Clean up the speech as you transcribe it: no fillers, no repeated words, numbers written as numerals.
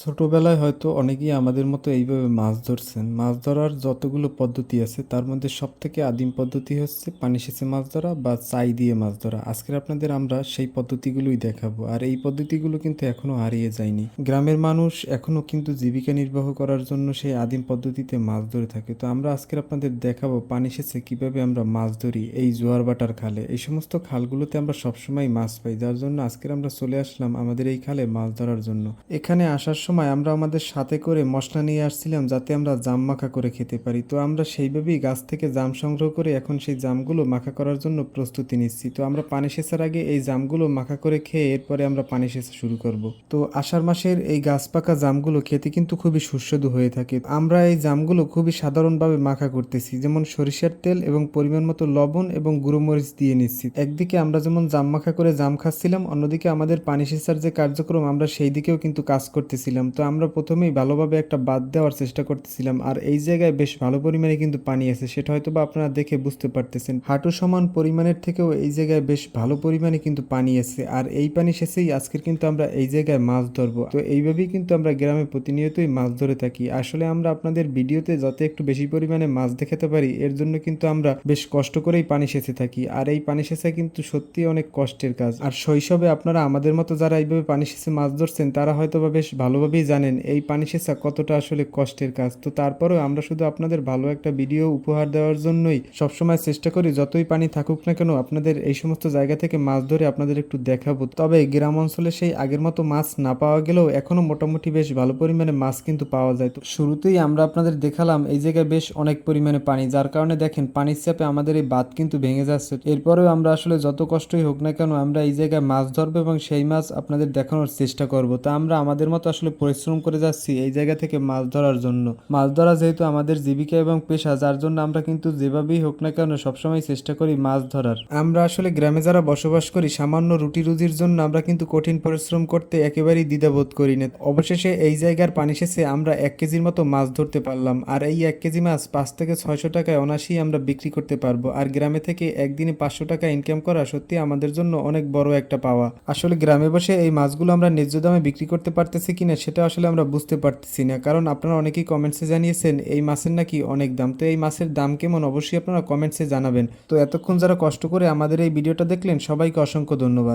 ছোটবেলায় হয়তো অনেকেই আমাদের মতো এইভাবে মাছ ধরছেন। মাছ ধরার যতগুলো পদ্ধতি আছে তার মধ্যে সবথেকে আদিম পদ্ধতি হচ্ছে পানি সেচে মাছ ধরা বা চাই দিয়ে মাছ ধরা। আজকের আপনাদের আমরা সেই পদ্ধতিগুলোই দেখাবো। আর এই পদ্ধতিগুলো কিন্তু এখনো হারিয়ে যায়নি। গ্রামের মানুষ এখনো কিন্তু জীবিকা নির্বাহ করার জন্য সেই আদিম পদ্ধতিতে মাছ ধরে থাকে। তো আমরা আজকের আপনাদের দেখাবো পানি সেচে কিভাবে আমরা মাছ ধরি এই জোয়ার ভাটার খালে। এই সমস্ত খালগুলোতে আমরা সবসময় মাছ পাই, যার জন্য আজকের আমরা চলে আসলাম আমাদের এই খালে মাছ ধরার জন্য। এখানে আসার সময় আমরা আমাদের সাথে করে মশলা নিয়ে আসছিলাম যাতে আমরা জাম মাখা করে খেতে পারি। তো আমরা সেইভাবেই গাছ থেকে জাম সংগ্রহ করে এখন সেই জামগুলো মাখা করার জন্য প্রস্তুতি নিচ্ছি। তো আমরা পানি সেচার আগে এই জামগুলো মাখা করে খেয়ে এরপরে আমরা পানি সেচা শুরু করব। তো আষাঢ় মাসের এই গাছ পাকা জামগুলো খেতে কিন্তু খুবই সুস্বাদু হয়ে থাকে। আমরা এই জামগুলো খুবই সাধারণভাবে মাখা করতেছি, যেমন সরিষার তেল এবং পরিমাণ মতো লবণ এবং গুঁড়ো মরিচ দিয়ে নিচ্ছি। একদিকে আমরা যেমন জাম মাখা করে জাম খাচ্ছিলাম, অন্যদিকে আমাদের পানি সেচার যে কার্যক্রম আমরা সেই দিকেও কিন্তু কাজ করতেছিলাম। তো আমরা প্রথমেই ভালোভাবে একটা বাঁধ দেওয়ার চেষ্টা করতেছিলাম। আর এই জায়গায় বেশ ভালো পরিমাণে কিন্তু পানি আছে, সেটা হয়তো বা আপনারা দেখে বুঝতে পারতেছেন। হাঁটু সমান পরিমাণের থেকেও এই জায়গায় বেশ ভালো পরিমাণে কিন্তু পানি আছে। আর এই পানি সেচেই আজকের কিন্তু আমরা এই জায়গায় মাছ ধরবো। তো এইভাবেই কিন্তু আমরা গ্রামে প্রতিনিয়তই মাছ ধরে থাকি। আসলে আমরা আপনাদের ভিডিওতে যাতে একটু বেশি পরিমাণে মাছ দেখাতে পারি এর জন্য কিন্তু আমরা বেশ কষ্ট করেই পানি সেচে থাকি। আর এই পানি সেচা কিন্তু সত্যি অনেক কষ্টের কাজ। আর শৈশবে আপনারা আমাদের মতো যারা এইভাবে পানি সেচে মাছ ধরছেন তারা হয়তো বা বেশ ভালোভাবেই জানেন এই পানি সেচা কতটা আসলে কষ্টের কাজ। তো তারপরেও আমরা শুধু আপনাদের ভালো একটা ভিডিও উপহার দেওয়ার জন্যই সবসময় চেষ্টা করি যতই পানি থাকুক না কেন আপনাদের এই সমস্ত জায়গা থেকে মাছ ধরে আপনাদের একটু দেখাবো। তবে গ্রাম অঞ্চলে সেই আগের মতো মাছ না পাওয়া গেলেও এখনো মোটামুটি বেশ ভালো পরিমাণে মাছ কিন্তু পাওয়া যায়। তো শুরুতেই আমরা আপনাদের দেখালাম এই জায়গায় বেশ অনেক পরিমাণে পানি, যার কারণে দেখেন পানির চাপে আমাদের এই বাঁধ কিন্তু ভেঙে যাচ্ছে। এরপরেও আমরা আসলে যত কষ্টই হোক না কেন আমরা এই জায়গায় মাছ ধরবো এবং সেই মাছ আপনাদের দেখানোর চেষ্টা করব। তা আমরা আমাদের মতো আসলে পরিশ্রম করে যাচ্ছি এই জায়গা থেকে মাছ ধরার জন্য। মাছ ধরা যেহেতু আমাদের জীবিকা এবং পেশা, যার জন্য আমরা কিন্তু যেভাবেই হোক না কেন সবসময় চেষ্টা করি মাছ ধরার। আমরা আসলে গ্রামে যারা বসবাস করি সামান্য রুটি রুজির জন্য আমরা কিন্তু কঠিন পরিশ্রম করতে একেবারেই দ্বিধাবোধ করি না। অবশেষে এই জায়গার পানি শেষে আমরা 1 কেজির মতো মাছ ধরতে পারলাম। আর এই 1 কেজি মাছ 5 থেকে 600 টাকায় অনায়াসেই আমরা বিক্রি করতে পারবো। আর গ্রামে থেকে একদিনে 500 টাকা ইনকাম করা সত্যি আমাদের জন্য অনেক বড় একটা পাওয়া। আসলে গ্রামে বসে এই মাছগুলো আমরা ন্যায্য দামে বিক্রি করতে পারতেছি কিনা সেটা আসলে আমরা বুঝতে পারতেছি না, কারণ আপনারা অনেকেই কমেন্টসে জানিয়েছেন এই মাছের নাকি অনেক দাম। তো এই মাছের দাম কেমন অবশ্যই আপনারা কমেন্টসে জানাবেন। তো এতক্ষণ যারা কষ্ট করে আমাদের এই ভিডিওটা দেখলেন সবাইকে অসংখ্য ধন্যবাদ।